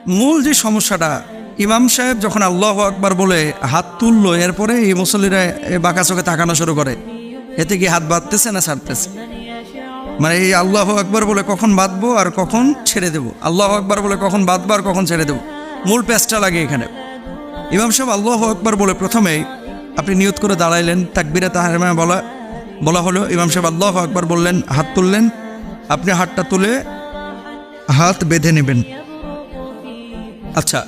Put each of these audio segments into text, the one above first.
মূল যে সমস্যাটা, ইমাম সাহেব যখন আল্লাহু আকবার বলে হাত তুললো, এরপরে এই মুসল্লিরা বাঁকা চোখে তাকানো শুরু করে। এতে কি হাত বাঁধতেছে না ছাড়তেছে? মানে এই আল্লাহু আকবার বলে কখন বাঁধবো আর কখন ছেড়ে দেবো, আল্লাহু আকবার বলে কখন বাঁধবো আর কখন ছেড়ে দেবো, মূল প্যাচটা লাগে এখানে। ইমাম সাহেব আল্লাহু আকবার বলে প্রথমেই আপনি নিয়ত করে দাঁড়াইলেন, তাকবীরে তাহরিমা বলা হলো। ইমাম সাহেব আল্লাহু আকবার বললেন, হাত তুললেন। আপনি হাতটা তুলে হাত বেঁধে নেবেন। আচ্ছা,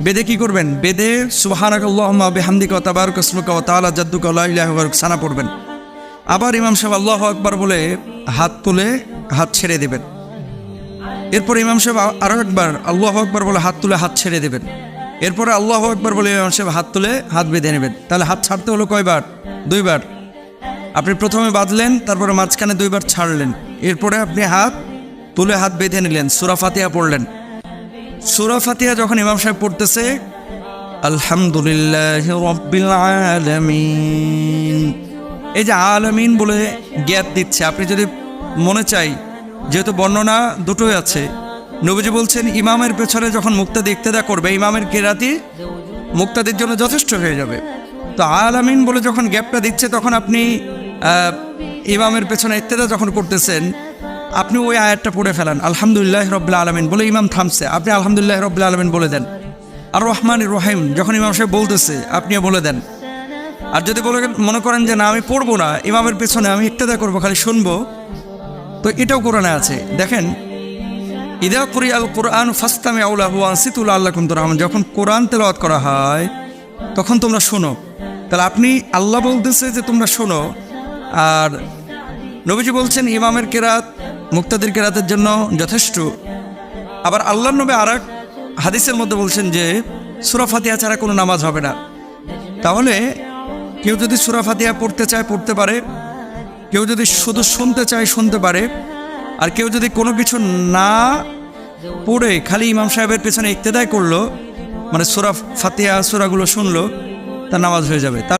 বেদে কি করবেন? বেদে সুবহানাকাল্লাহুম্মা বিহামদিকা ওয়া তাবারাকা ইসমুকা ওয়া তাআলা জাদ্দুকা লা ইলাহা গায়রুক সানা পড়বেন। আবার ইমাম সাহেব আল্লাহু আকবার বলে হাত তুলে হাত ছেড়ে দেবেন। এরপর ইমাম সাহেব আরও একবার আল্লাহু আকবার বলে হাত তুলে হাত ছেড়ে দেবেন। এরপরে আল্লাহু আকবার বলে ইমাম সাহেব হাত তুলে হাত বেঁধে নেবেন। তাহলে হাত ছাড়তে হলো কয়বার? দুইবার। আপনি প্রথমে বাঁধলেন, তারপরে মাঝখানে দুইবার ছাড়লেন। এরপরে আপনি হাত তুলে হাত বেঁধে নিলেন, সূরা ফাতিহা পড়লেন। সূরা ফাতিহা যখন ইমাম সাহেব পড়তেছে, আলহামদুলিল্লাহি রাব্বিল আলামিন, এই যে আলামিন বলে গ্যাপ দিচ্ছে। আপনি যদি মনে চাই, যেহেতু বর্ণনা দুটোই আছে, নবীজি বলছেন ইমামের পেছনে যখন মুক্তাদি ইক্তেদা করবে, ইমামের কেরাতি মুক্তাদির জন্য যথেষ্ট হয়ে যাবে। তো আলামিন বলে যখন গ্যাপটা দিচ্ছে, তখন আপনি ইমামের পেছনে ইক্তেদা যখন করতেছেন, আপনি ওই আয়াতটা পড়ে ফেলান, আলহামদুলিল্লাহ রাব্বিল আলামিন বলে ইমাম থামছে, আপনি আলহামদুলিল্লাহ রাব্বিল আলামিন বলে দেন। আর রহমানির রহিম যখন ইমাম সাহেব বলতেছে, আপনিও বলে দেন। আর যদি মনে করেন যে না, আমি পড়বো না, ইমামের পেছনে আমি ইক্তেদা করবো, খালি শুনবো, তো এটাও কোরআনে আছে। দেখেন, ইদা কুরিআল কুরআন ফাসতামিউ লাহু ওয়া আনসিতু লাআল্লাকুম তুরহামুন, যখন কোরআন তেলাওয়াত করা হয় তখন তোমরা শোনো। তাহলে আপনি, আল্লাহ বলতেছে যে তোমরা শোনো, আর নবীজি বলছেন ইমামের কেরাত মুক্তাদির কেরাতের জন্য যথেষ্ট। আবার আল্লাহর নবী আর এক হাদিসের মধ্যে বলছেন যে সূরা ফাতিহা ছাড়া কোনো নামাজ হবে না। তাহলে কেউ যদি সূরা ফাতিহা পড়তে চায় পড়তে পারে, কেউ যদি শুধু শুনতে চায় শুনতে পারে, আর কেউ যদি কোনো কিছু না পড়ে খালি ইমাম সাহেবের পেছনে ইক্তেদাই করলো, মানে সূরা ফাতিহা সূরাগুলো শুনলো, তার নামাজ হয়ে যাবে।